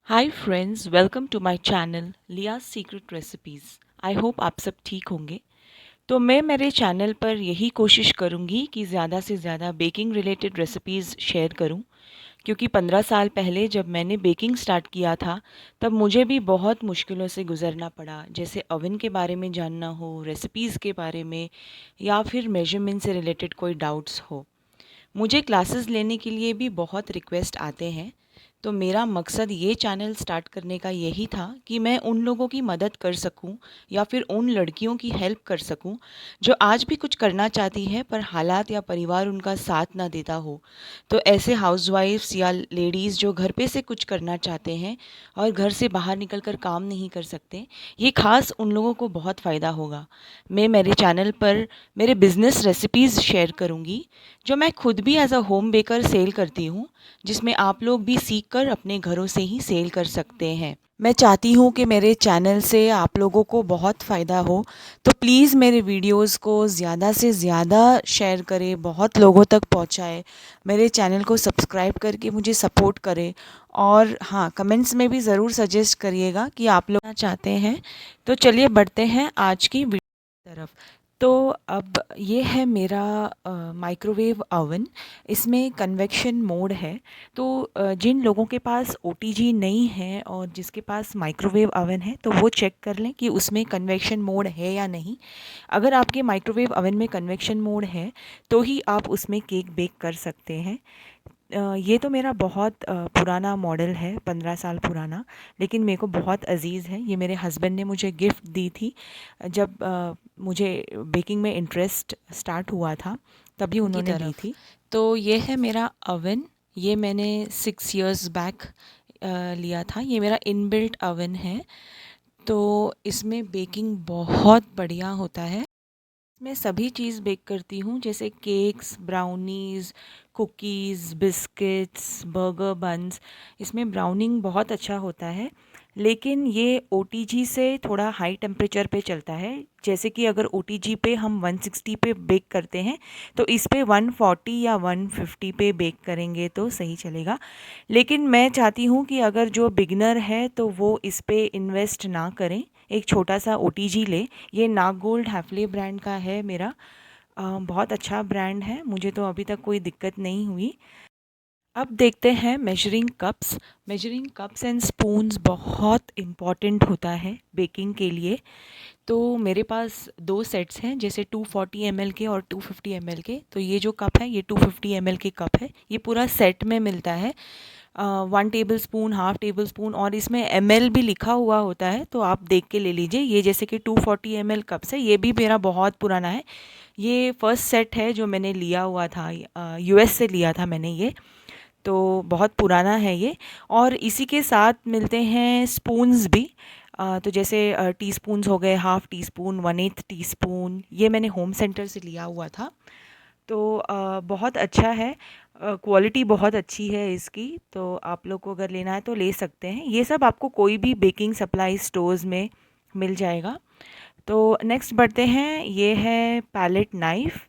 Hi friends, welcome to my channel Liya's secret recipes. I hope आप सब ठीक होंगे। तो मैं मेरे चैनल पर यही कोशिश करूँगी कि ज़्यादा से ज़्यादा बेकिंग रिलेटेड रेसिपीज़ शेयर करूँ, क्योंकि 15 साल पहले जब मैंने बेकिंग स्टार्ट किया था तब मुझे भी बहुत मुश्किलों से गुज़रना पड़ा। जैसे ओवन के बारे में जानना हो, रेसिपीज़ के बारे में, या फिर मेजरमेंट से रिलेटेड कोई डाउट्स हो। मुझे क्लासेस लेने के लिए भी बहुत रिक्वेस्ट आते हैं। तो मेरा मकसद ये चैनल स्टार्ट करने का यही था कि मैं उन लोगों की मदद कर सकूं, या फिर उन लड़कियों की हेल्प कर सकूं जो आज भी कुछ करना चाहती है पर हालात या परिवार उनका साथ ना देता हो। तो ऐसे हाउसवाइफ्स या लेडीज़ जो घर पे से कुछ करना चाहते हैं और घर से बाहर निकल कर काम नहीं कर सकते, ये खास उन लोगों को बहुत फ़ायदा होगा। मैं मेरे चैनल पर मेरे बिज़नेस रेसिपीज़ शेयर करूँगी, जो मैं खुद भी as a home baker sell करती हूँ, जिसमें आप लोग भी सीख कर अपने घरों से ही सेल कर सकते हैं। मैं चाहती हूँ कि मेरे चैनल से आप लोगों को बहुत फ़ायदा हो, तो प्लीज़ मेरे वीडियोस को ज़्यादा से ज़्यादा शेयर करें, बहुत लोगों तक पहुँचाएं। मेरे चैनल को सब्सक्राइब करके मुझे सपोर्ट करें। और हाँ, कमेंट्स में भी ज़रूर सजेस्ट करिएगा कि आप लोग क्या चाहते हैं। तो चलिए बढ़ते हैं आज की वीडियो की तरफ। तो अब ये है मेरा माइक्रोवेव ओवन। इसमें कन्वेक्शन मोड है। तो जिन लोगों के पास ओटीजी नहीं है और जिसके पास माइक्रोवेव ओवन है, तो वो चेक कर लें कि उसमें कन्वेक्शन मोड है या नहीं। अगर आपके माइक्रोवेव ओवन में कन्वेक्शन मोड है तो ही आप उसमें केक बेक कर सकते हैं। ये तो मेरा बहुत पुराना मॉडल है, 15 साल पुराना, लेकिन मेरे को बहुत अज़ीज़ है। ये मेरे हस्बैंड ने मुझे गिफ्ट दी थी जब मुझे बेकिंग में इंटरेस्ट स्टार्ट हुआ था, तभी की उन्होंने दी तरफ। थी। तो ये है मेरा ओवन। ये मैंने 6 इयर्स बैक लिया था। ये मेरा इनबिल्ट ओवन है। तो इसमें बेकिंग बहुत बढ़िया होता है। मैं सभी चीज़ बेक करती हूँ, जैसे cakes, brownies, cookies, biscuits, burger buns. इसमें ब्राउनिंग बहुत अच्छा होता है, लेकिन ये ओटीजी से थोड़ा हाई टेम्परेचर पे चलता है। जैसे कि अगर ओटीजी पे हम 160 पे बेक करते हैं, तो इस पे 140 या 150 पे बेक करेंगे तो सही चलेगा। लेकिन मैं चाहती हूँ कि अगर जो बिगनर है तो वो इस पे इन्वेस्ट ना करें, एक छोटा सा ओटीजी ले। ये नाग गोल्ड हैफले ब्रांड का है मेरा। बहुत अच्छा ब्रांड है, मुझे तो अभी तक कोई दिक्कत नहीं हुई। अब देखते हैं measuring cups. Measuring cups and spoons बहुत इम्पॉर्टेंट होता है बेकिंग के लिए। तो मेरे पास दो सेट्स हैं, जैसे 240 ml के और 250 ml के। तो ये जो कप है, ये 250 ml के कप है। ये पूरा सेट में मिलता है। 1 table spoon, half table spoon, और इसमें ml भी लिखा हुआ होता है, तो आप देख के ले लीजिए। ये जैसे कि 240 ml कप्स है, ये भी मेरा बहुत पुराना है। ये फर्स्ट सेट है जो मैंने लिया हुआ था, यूएस से लिया था मैंने ये। तो बहुत पुराना है ये। और इसी के साथ मिलते हैं स्पून्स भी। तो जैसे टीस्पून्स हो गए, हाफ़ टी स्पून, 1/8 टीस्पून, ये मैंने होम सेंटर से लिया हुआ था। तो बहुत अच्छा है, क्वालिटी बहुत अच्छी है इसकी। तो आप लोग को अगर लेना है तो ले सकते हैं। ये सब आपको कोई भी बेकिंग सप्लाई स्टोर्स में मिल जाएगा। तो नेक्स्ट बढ़ते हैं। ये है पैलेट नाइफ़।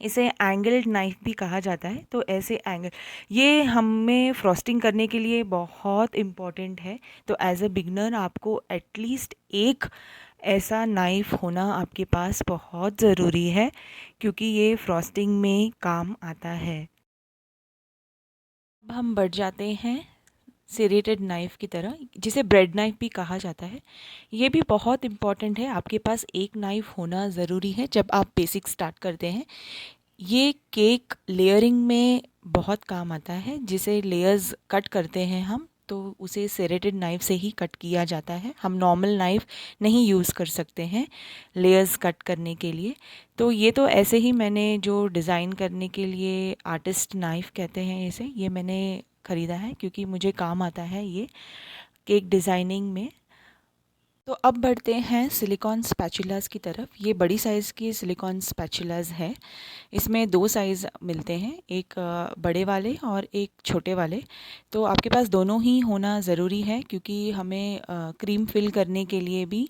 इसे एंगल्ड नाइफ भी कहा जाता है। तो ऐसे एंगल, ये हमें फ्रॉस्टिंग करने के लिए बहुत इम्पॉर्टेंट है। तो एज अ बिगनर आपको एटलीस्ट एक ऐसा नाइफ होना आपके पास बहुत ज़रूरी है, क्योंकि ये फ्रॉस्टिंग में काम आता है। अब हम बढ़ जाते हैं सेरेटेड नाइफ़ की तरह, जिसे ब्रेड नाइफ़ भी कहा जाता है। ये भी बहुत इम्पॉर्टेंट है, आपके पास एक नाइफ़ होना ज़रूरी है जब आप बेसिक स्टार्ट करते हैं। ये केक लेयरिंग में बहुत काम आता है। जिसे लेयर्स कट करते हैं हम, तो उसे सेरेटेड नाइफ से ही कट किया जाता है। हम नॉर्मल नाइफ नहीं यूज़ कर सकते हैं लेयर्स कट करने के लिए। तो ये तो ऐसे ही मैंने जो डिज़ाइन करने के लिए आर्टिस्ट नाइफ़ कहते हैं इसे, ये मैंने ख़रीदा है क्योंकि मुझे काम आता है ये केक डिज़ाइनिंग में। तो अब बढ़ते हैं सिलिकॉन स्पैचुलास की तरफ। ये बड़ी साइज़ की सिलिकॉन स्पैचुलास है। इसमें 2 साइज़ मिलते हैं, एक बड़े वाले और एक छोटे वाले। तो आपके पास दोनों ही होना ज़रूरी है, क्योंकि हमें क्रीम फिल करने के लिए भी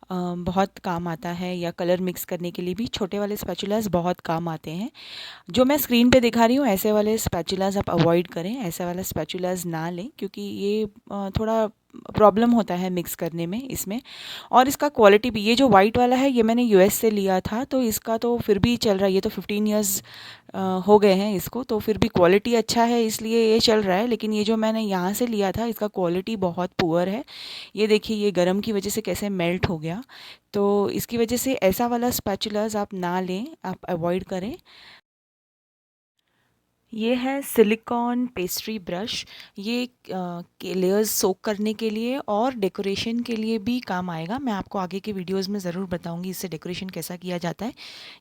बहुत काम आता है, या कलर मिक्स करने के लिए भी छोटे वाले स्पैचुलास बहुत काम आते हैं। जो मैं स्क्रीन पे दिखा रही हूँ ऐसे वाले स्पैचुलास आप अवॉइड करें, ऐसा वाला स्पैचुलास ना लें, क्योंकि ये थोड़ा प्रॉब्लम होता है मिक्स करने में इसमें। और इसका क्वालिटी भी, ये जो वाइट वाला है ये मैंने यूएस से लिया था, तो इसका तो फिर भी चल रहा है। ये तो 15 इयर्स हो गए हैं इसको, तो फिर भी क्वालिटी अच्छा है इसलिए ये चल रहा है। लेकिन ये जो मैंने यहाँ से लिया था इसका क्वालिटी बहुत पुअर है। ये देखिए, ये गर्म की वजह से कैसे मेल्ट हो गया। तो इसकी वजह से ऐसा वाला स्पैचुलास आप ना लें, आप अवॉइड करें। ये है सिलिकॉन पेस्ट्री ब्रश। ये के लेयर्स सोक करने के लिए और डेकोरेशन के लिए भी काम आएगा। मैं आपको आगे के वीडियोस में ज़रूर बताऊंगी इससे डेकोरेशन कैसा किया जाता है।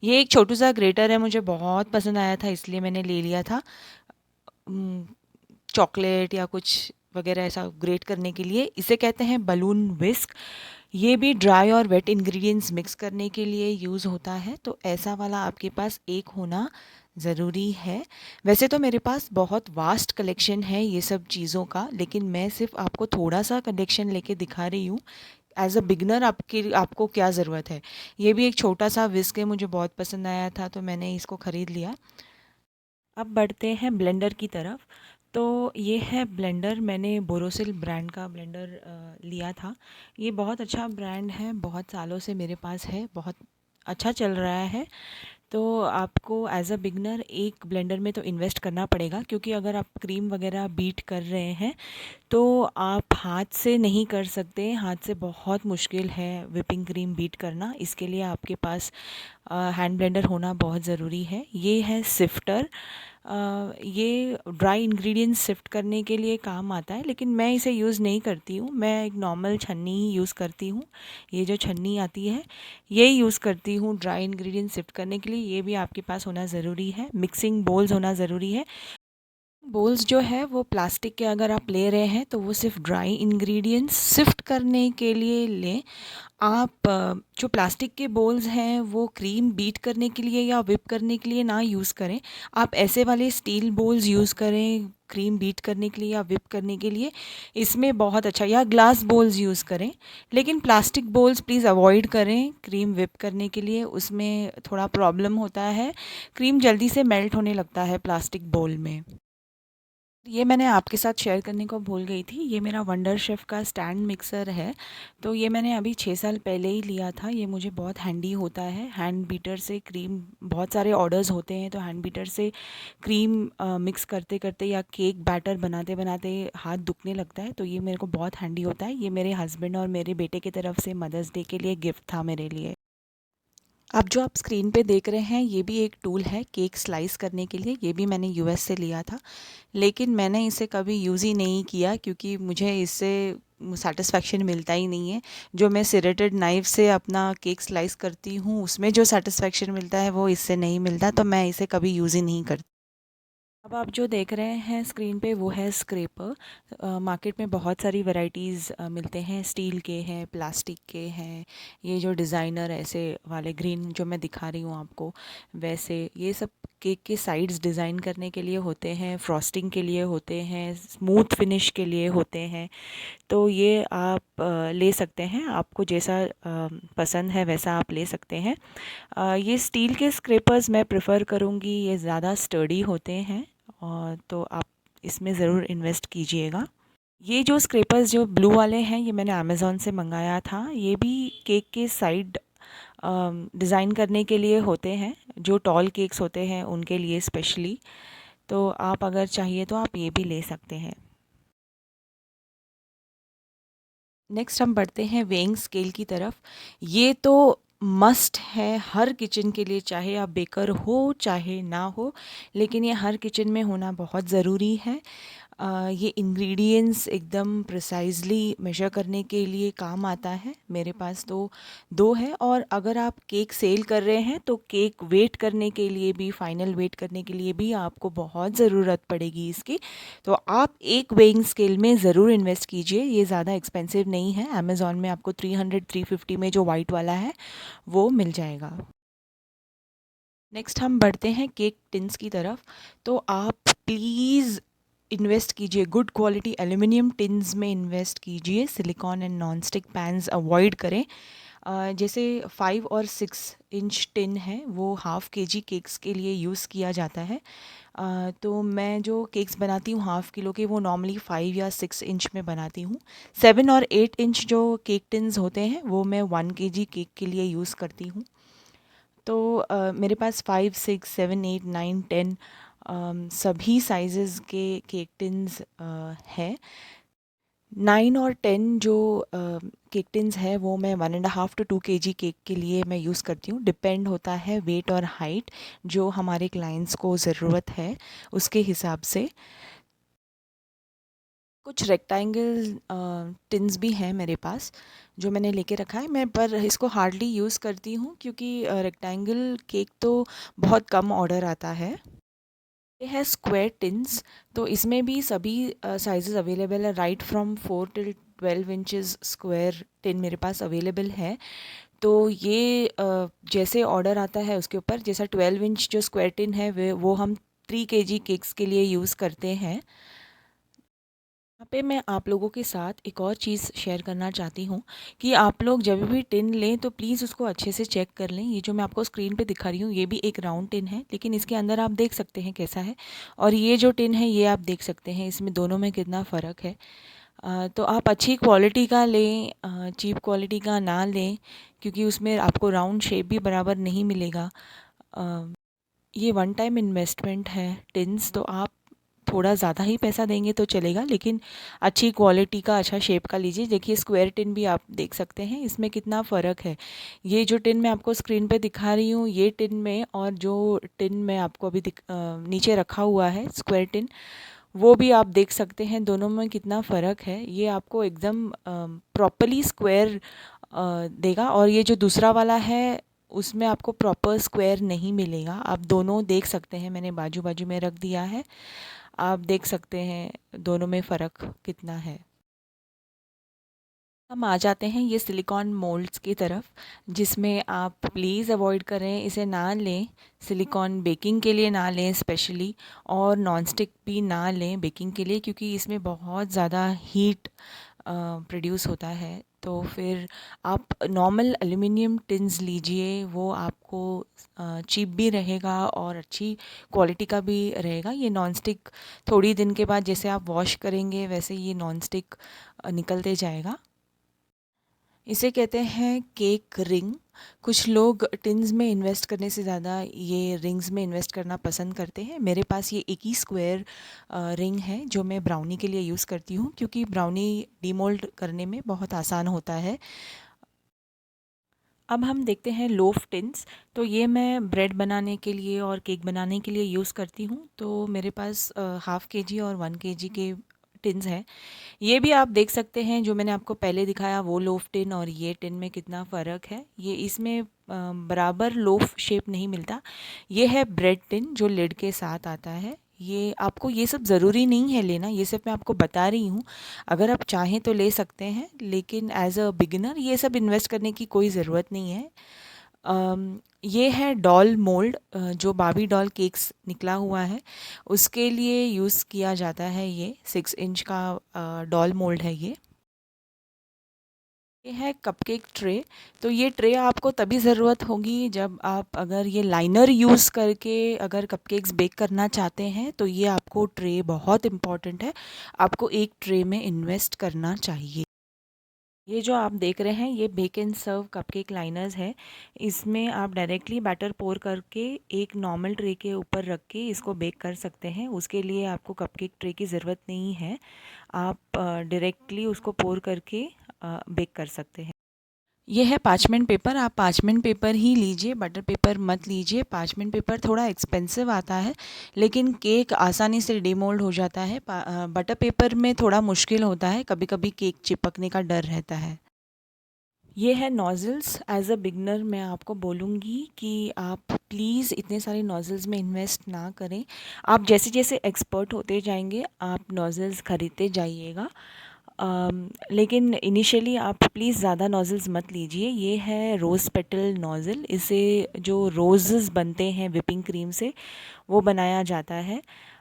ये एक छोटू सा ग्रेटर है, मुझे बहुत पसंद आया था इसलिए मैंने ले लिया था। चॉकलेट या कुछ वगैरह ऐसा ग्रेट करने के लिए। इसे कहते हैं बलून विस्क। ये भी ड्राई और वेट इंग्रेडिएंट्स मिक्स करने के लिए यूज़ होता है। तो ऐसा वाला आपके पास एक होना ज़रूरी है। वैसे तो मेरे पास बहुत वास्ट कलेक्शन है ये सब चीज़ों का, लेकिन मैं सिर्फ आपको थोड़ा सा कलेक्शन लेके दिखा रही हूँ। एज अ बिगनर आपको क्या ज़रूरत है। ये भी एक छोटा सा विस्क है, मुझे बहुत पसंद आया था तो मैंने इसको ख़रीद लिया। अब बढ़ते हैं ब्लेंडर की तरफ। तो ये है ब्लेंडर, मैंने बोरोसिल ब्रांड का ब्लेंडर लिया था। ये बहुत अच्छा ब्रांड है, बहुत सालों से मेरे पास है, बहुत अच्छा चल रहा है। तो आपको एज अ बिगनर एक ब्लेंडर में तो इन्वेस्ट करना पड़ेगा, क्योंकि अगर आप क्रीम वगैरह बीट कर रहे हैं तो आप हाथ से नहीं कर सकते। हाथ से बहुत मुश्किल है व्हिपिंग क्रीम बीट करना। इसके लिए आपके पास हैंड ब्लेंडर होना बहुत ज़रूरी है। ये है सिफ्टर। ये ड्राई इंग्रेडिएंट्स सिफ्ट करने के लिए काम आता है, लेकिन मैं इसे यूज़ नहीं करती हूँ। मैं एक नॉर्मल छन्नी ही यूज़ करती हूँ। ये जो छन्नी आती है ये यूज़ करती हूँ ड्राई इंग्रेडिएंट्स सिफ्ट करने के लिए। ये भी आपके पास होना ज़रूरी है। मिक्सिंग बोल्स होना ज़रूरी है। बोल्स जो है वो प्लास्टिक के अगर आप ले रहे हैं तो वो सिर्फ ड्राई इंग्रेडिएंट्स सिफ्ट करने के लिए लें। आप जो प्लास्टिक के बोल्स हैं वो क्रीम बीट करने के लिए या whip करने के लिए ना यूज़ करें। आप ऐसे वाले स्टील बोल्स यूज़ करें क्रीम बीट करने के लिए या whip करने के लिए। इसमें बहुत अच्छा, या ग्लास बोल्स यूज़ करें। लेकिन प्लास्टिक बोल्स प्लीज़ अवॉइड करें क्रीम whip करने के लिए, उसमें थोड़ा प्रॉब्लम होता है। क्रीम जल्दी से मेल्ट होने लगता है प्लास्टिक बोल में। ये मैंने आपके साथ शेयर करने को भूल गई थी, ये मेरा वंडर शेफ़ का स्टैंड मिक्सर है। तो ये मैंने अभी 6 साल पहले ही लिया था। ये मुझे बहुत हैंडी होता है। हैंड बीटर से क्रीम, बहुत सारे ऑर्डर्स होते हैं तो हैंड बीटर से क्रीम मिक्स करते करते या केक बैटर बनाते बनाते हाथ दुखने लगता है, तो ये मेरे को बहुत हैंडी होता है। ये मेरे हस्बैंड और मेरे बेटे की तरफ से मदर्स डे के लिए गिफ्ट था मेरे लिए। अब जो आप स्क्रीन पे देख रहे हैं ये भी एक टूल है केक स्लाइस करने के लिए। ये भी मैंने यूएस से लिया था, लेकिन मैंने इसे कभी यूज़ ही नहीं किया, क्योंकि मुझे इससे सेटिस्फेक्शन मिलता ही नहीं है। जो मैं सिरेटेड नाइफ़ से अपना केक स्लाइस करती हूँ उसमें जो सेटिस्फेक्शन मिलता है वो इससे नहीं मिलता, तो मैं इसे कभी यूज़ ही नहीं करती। अब आप जो देख रहे हैं स्क्रीन पे वो है स्क्रैपर। मार्केट में बहुत सारी वैरायटीज़ मिलते हैं, स्टील के हैं, प्लास्टिक के हैं। ये जो डिज़ाइनर ऐसे वाले ग्रीन जो मैं दिखा रही हूँ आपको, वैसे ये सब केक के साइड्स डिज़ाइन करने के लिए होते हैं, फ्रॉस्टिंग के लिए होते हैं, स्मूथ फिनिश के लिए होते हैं। तो ये आप ले सकते हैं, आपको जैसा पसंद है वैसा आप ले सकते हैं। ये स्टील के स्क्रैपर्स मैं प्रेफर करूँगी, ये ज़्यादा स्टर्डी होते हैं, और तो आप इसमें ज़रूर इन्वेस्ट कीजिएगा। ये जो स्क्रैपर्स जो ब्लू वाले हैं ये मैंने अमेज़ॉन से मंगाया था। ये भी केक के साइड डिज़ाइन करने के लिए होते हैं, जो टॉल केक्स होते हैं उनके लिए स्पेशली। तो आप अगर चाहिए तो आप ये भी ले सकते हैं। नेक्स्ट हम बढ़ते हैं वेइंग स्केल की तरफ। ये तो मस्ट है हर किचन के लिए, चाहे आप बेकर हो चाहे ना हो, लेकिन ये हर किचन में होना बहुत ज़रूरी है। ये इंग्रेडिएंट्स एकदम प्रिसाइजली मेजर करने के लिए काम आता है। मेरे पास तो दो है, और अगर आप केक सेल कर रहे हैं तो केक वेट करने के लिए भी, फाइनल वेट करने के लिए भी आपको बहुत ज़रूरत पड़ेगी इसकी। तो आप एक वेइंग स्केल में ज़रूर इन्वेस्ट कीजिए, ये ज़्यादा एक्सपेंसिव नहीं है। अमेज़ॉन में आपको 300-350 में जो वाइट वाला है वो मिल जाएगा। नेक्स्ट हम बढ़ते हैं केक टिन्स की तरफ। तो आप प्लीज़ इन्वेस्ट कीजिए, गुड क्वालिटी एल्युमिनियम टिन्स में इन्वेस्ट कीजिए। Silicon and non stick pans avoid करें। जैसे 5 और 6 इंच टिन है वो ½ kg केक्स के लिए यूज़ किया जाता है। तो मैं जो केक्स बनाती हूँ ½ किलो के, वो नॉर्मली 5 या 6 इंच में बनाती हूँ। 7 और 8 इंच जो केक टिन्स होते हैं वो मैं 1 kg केक के लिए यूज़ करती हूँ। तो मेरे पास 5, 6, 7, 8, 9, 10 सभी साइज़ेस के केक टिन्स है। 9 और 10 जो केक टिन्स है वो मैं 1.5 to 2 kg केक के लिए मैं यूज़ करती हूँ। डिपेंड होता है वेट और हाइट जो हमारे क्लाइंट्स को ज़रूरत है उसके हिसाब से। कुछ रेक्टेंगल टिन्स भी हैं मेरे पास जो मैंने लेके रखा है, मैं पर इसको हार्डली यूज़ करती हूँ क्योंकि रेक्टेंगल केक तो बहुत कम ऑर्डर आता है। ये है स्क्वायर टिन्स। तो इसमें भी सभी साइजेस अवेलेबल है, right from 4 till 12 inches square tin मेरे पास अवेलेबल है। तो ये जैसे ऑर्डर आता है उसके ऊपर, जैसा 12 इंच जो स्क्वायर टिन है वो हम 3 kg केक्स के लिए यूज़ करते हैं। यहाँ पे मैं आप लोगों के साथ एक और चीज़ शेयर करना चाहती हूँ कि आप लोग जब भी टिन लें तो प्लीज़ उसको अच्छे से चेक कर लें। ये जो मैं आपको स्क्रीन पे दिखा रही हूँ ये भी एक राउंड टिन है, लेकिन इसके अंदर आप देख सकते हैं कैसा है, और ये जो टिन है ये आप देख सकते हैं, इसमें दोनों में कितना फ़र्क है। तो आप अच्छी क्वालिटी का लें, चीप क्वालिटी का ना लें, क्योंकि उसमें आपको राउंड शेप भी बराबर नहीं मिलेगा। ये वन टाइम इन्वेस्टमेंट है टिन्स, तो आप थोड़ा ज़्यादा ही पैसा देंगे तो चलेगा, लेकिन अच्छी क्वालिटी का, अच्छा शेप का लीजिए। देखिए स्क्वायर टिन भी आप देख सकते हैं इसमें कितना फ़र्क है। ये जो टिन मैं आपको स्क्रीन पे दिखा रही हूँ ये टिन में, और जो टिन मैं आपको अभी नीचे रखा हुआ है स्क्वायर टिन, वो भी आप देख सकते हैं दोनों में कितना फ़र्क है। ये आपको एकदम प्रॉपरली स्क्वायर देगा, और ये जो दूसरा वाला है उसमें आपको प्रॉपर स्क्वायर नहीं मिलेगा। आप दोनों देख सकते हैं, मैंने बाजू बाजू में रख दिया है, आप देख सकते हैं दोनों में फ़र्क कितना है। हम आ जाते हैं ये सिलिकॉन मोल्ड्स की तरफ, जिसमें आप प्लीज़ अवॉइड करें, इसे ना लें। सिलिकॉन बेकिंग के लिए ना लें स्पेशली, और नॉन स्टिक भी ना लें बेकिंग के लिए, क्योंकि इसमें बहुत ज़्यादा हीट प्रोड्यूस होता है। तो फिर आप नॉर्मल एल्युमिनियम टिन्स लीजिए, वो आपको चीप भी रहेगा और अच्छी क्वालिटी का भी रहेगा। ये नॉन स्टिक थोड़ी दिन के बाद जैसे आप वॉश करेंगे वैसे ये नॉन स्टिक निकलते जाएगा। इसे कहते हैं केक रिंग। कुछ लोग टिन्स में इन्वेस्ट करने से ज़्यादा ये रिंग्स में इन्वेस्ट करना पसंद करते हैं। मेरे पास ये एक ही स्क्वायर रिंग है जो मैं ब्राउनी के लिए यूज़ करती हूँ, क्योंकि ब्राउनी डीमोल्ड करने में बहुत आसान होता है। अब हम देखते हैं लोफ टिन्स। तो ये मैं ब्रेड बनाने के लिए और केक बनाने के लिए यूज़ करती हूँ। तो मेरे पास ½ kg और 1 kg के टिन्स हैं। ये भी आप देख सकते हैं, जो मैंने आपको पहले दिखाया वो लोफ टिन और ये टिन में कितना फ़र्क है। ये इसमें बराबर लोफ शेप नहीं मिलता। ये है ब्रेड टिन जो लिड के साथ आता है। ये आपको, ये सब ज़रूरी नहीं है लेना, ये सब मैं आपको बता रही हूँ। अगर आप चाहें तो ले सकते हैं, लेकिन एज अ बिगिनर ये सब इन्वेस्ट करने की कोई ज़रूरत नहीं है। ये है डॉल मोल्ड, जो बाबी डॉल केक्स निकला हुआ है उसके लिए यूज़ किया जाता है। ये 6 इंच का डॉल मोल्ड है। ये है कपकेक ट्रे। तो ये ट्रे आपको तभी ज़रूरत होगी जब आप, अगर ये लाइनर यूज़ करके अगर कपकेक्स बेक करना चाहते हैं तो ये आपको ट्रे बहुत इम्पॉर्टेंट है, आपको एक ट्रे में इन्वेस्ट करना चाहिए। ये जो आप देख रहे हैं ये bake and serve cupcake liners है। इसमें आप डायरेक्टली बैटर पोर करके एक नॉर्मल ट्रे के ऊपर रख के इसको बेक कर सकते हैं। उसके लिए आपको कपकेक ट्रे की ज़रूरत नहीं है, आप डायरेक्टली उसको पोर करके बेक कर सकते हैं। ये है पार्चमेंट पेपर। आप पार्चमेंट पेपर ही लीजिए, बटर पेपर मत लीजिए। पार्चमेंट पेपर थोड़ा एक्सपेंसिव आता है, लेकिन केक आसानी से डिमोल्ड हो जाता है। बटर पेपर में थोड़ा मुश्किल होता है, कभी कभी केक चिपकने का डर रहता है। ये है नॉज़ल्स। एज़ अ बिगनर मैं आपको बोलूँगी कि आप प्लीज़ इतने सारे नॉज़ल्स में इन्वेस्ट ना करें। आप जैसे जैसे एक्सपर्ट होते जाएंगे आप नॉज़ल्स ख़रीदते जाइएगा। लेकिन इनिशियली आप प्लीज़ ज़्यादा नॉज़ल्स मत लीजिए। ये है रोज़ पेटल नॉज़ल। इसे जो रोज़ेस बनते हैं विपिंग क्रीम से वो बनाया जाता है।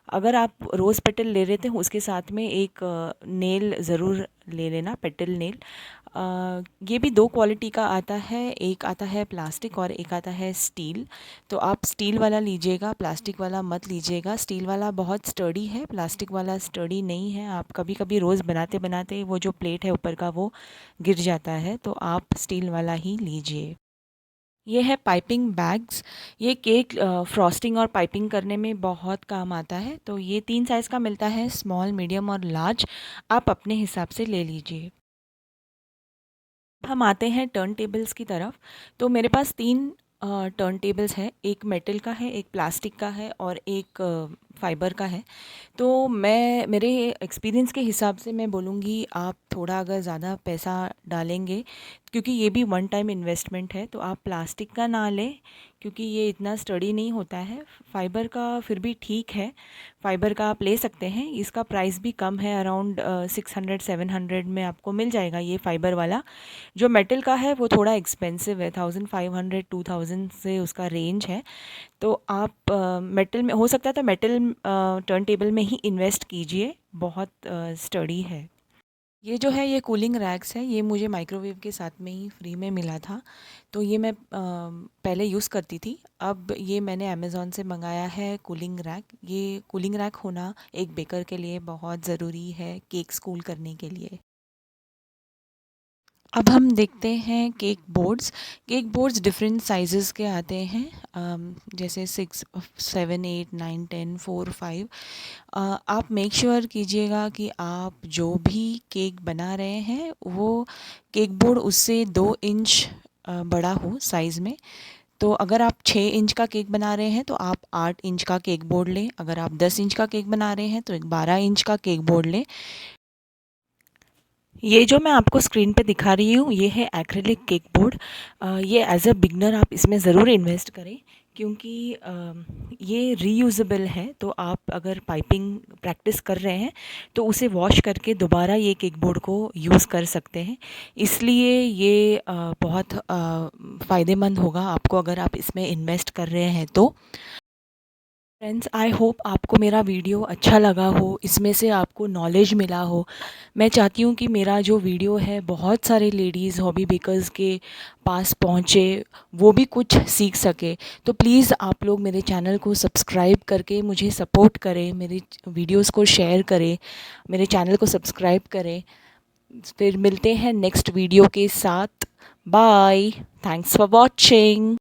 अगर आप रोज़ पेटल ले रहे थे उसके साथ में एक नेल ज़रूर ले लेना, पेटल नेल। ये भी दो क्वालिटी का आता है, एक आता है प्लास्टिक और एक आता है स्टील। तो आप स्टील वाला लीजिएगा, प्लास्टिक वाला मत लीजिएगा। स्टील वाला बहुत स्टर्डी है, प्लास्टिक वाला स्टर्डी नहीं है। आप कभी कभी रोज़ बनाते बनाते वो जो प्लेट है ऊपर का वो गिर जाता है, तो आप स्टील वाला ही लीजिए। ये है पाइपिंग बैग्स। ये केक फ्रॉस्टिंग और पाइपिंग करने में बहुत काम आता है। तो ये 3 साइज़ का मिलता है, स्मॉल, मीडियम और लार्ज। आप अपने हिसाब से ले लीजिए। हम आते हैं टर्न टेबल्स की तरफ। तो मेरे पास 3 टर्न टेबल्स हैं। एक मेटल का है, एक प्लास्टिक का है और एक फाइबर का है। तो मैं मेरे एक्सपीरियंस के हिसाब से मैं बोलूँगी आप थोड़ा अगर ज़्यादा पैसा डालेंगे, क्योंकि ये भी वन टाइम इन्वेस्टमेंट है, तो आप प्लास्टिक का ना लें क्योंकि ये इतना स्टडी नहीं होता है। फ़ाइबर का फिर भी ठीक है, फ़ाइबर का आप ले सकते हैं। इसका प्राइस भी कम है, अराउंड 600-700 में आपको मिल जाएगा ये फ़ाइबर वाला। जो मेटल का है वो थोड़ा एक्सपेंसिव है, 1500-2000 से उसका रेंज है। तो आप मेटल में हो सकता है तो मेटल टर्न टेबल में ही इन्वेस्ट कीजिए, बहुत स्टडी है। ये जो है ये कूलिंग रैक्स है। ये मुझे माइक्रोवेव के साथ में ही फ्री में मिला था। तो ये मैं पहले यूज़ करती थी। अब ये मैंने अमेज़ॉन से मंगाया है कूलिंग रैक। ये कूलिंग रैक होना एक बेकर के लिए बहुत ज़रूरी है, केक्स कूल करने के लिए। अब हम देखते हैं cake boards. Cake boards different sizes के आते हैं, जैसे 6, 7, 8, 9, 10, 4, 5। आप मेक श्योर कीजिएगा कि आप जो भी केक बना रहे हैं वो केक बोर्ड उससे 2 इंच बड़ा हो साइज़ में। तो अगर आप 6 इंच का केक बना रहे हैं तो आप 8 इंच का केक बोर्ड लें। अगर आप 10 इंच का केक बना रहे हैं तो एक 12 इंच का केक बोर्ड लें। ये जो मैं आपको स्क्रीन पे दिखा रही हूँ ये है एक्रिलिक केक बोर्ड। ये एज़ अ बिगनर आप इसमें ज़रूर इन्वेस्ट करें, क्योंकि ये रीयूजेबल है। तो आप अगर पाइपिंग प्रैक्टिस कर रहे हैं तो उसे वॉश करके दोबारा ये केक बोर्ड को यूज़ कर सकते हैं। इसलिए ये बहुत फ़ायदेमंद होगा आपको अगर आप इसमें इन्वेस्ट कर रहे हैं तो। फ्रेंड्स, आई होप आपको मेरा वीडियो अच्छा लगा हो, इसमें से आपको नॉलेज मिला हो। मैं चाहती हूँ कि मेरा जो वीडियो है बहुत सारे लेडीज़ हॉबी बेकर्स के पास पहुँचे, वो भी कुछ सीख सके। तो प्लीज़ आप लोग मेरे चैनल को सब्सक्राइब करके मुझे सपोर्ट करें, मेरे वीडियोस को शेयर करें, मेरे चैनल को सब्सक्राइब करें। फिर मिलते हैं नेक्स्ट वीडियो के साथ। Bye, thanks for watching.